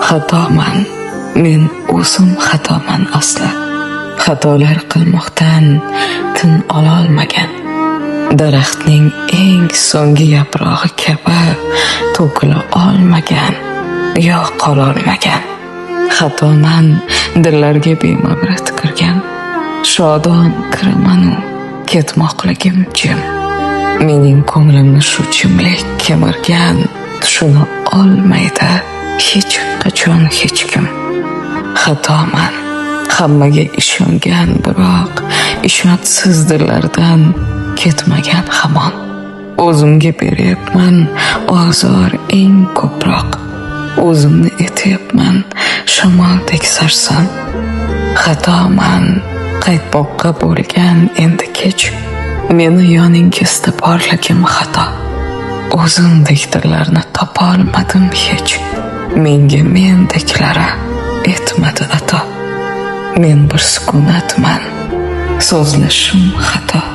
Xatoman, men o'zim xatoman asli. Xatolar qilmoqdan tin ololmagan. Daraxtning eng so'nggi yaprog'i kabi to'kila olmagan, yo qololmagan. Xatoman, dillarga bemabrat kirgan. Shodon kiraman-u, ketmoqligim jim. Mening ko'nglimni shu jimlik kemirgan, tushuna olmaydi hech qachon hech kim. Xatoman, hammaga ishongan, biroq ishonchsiz dillardan ketmagan hamon. O'zimga beryapman ozor eng ko'proq. O'zimni etyapman shamoldek sarson. Xatoman, qaytmoqqa bo'lgan endi kech. Meni yoningizda borligim xato. O'zimdeklarni topolmadim hech. Menga mendeklari etmadi ato. Men bir sukunatman, so'zlashim xato.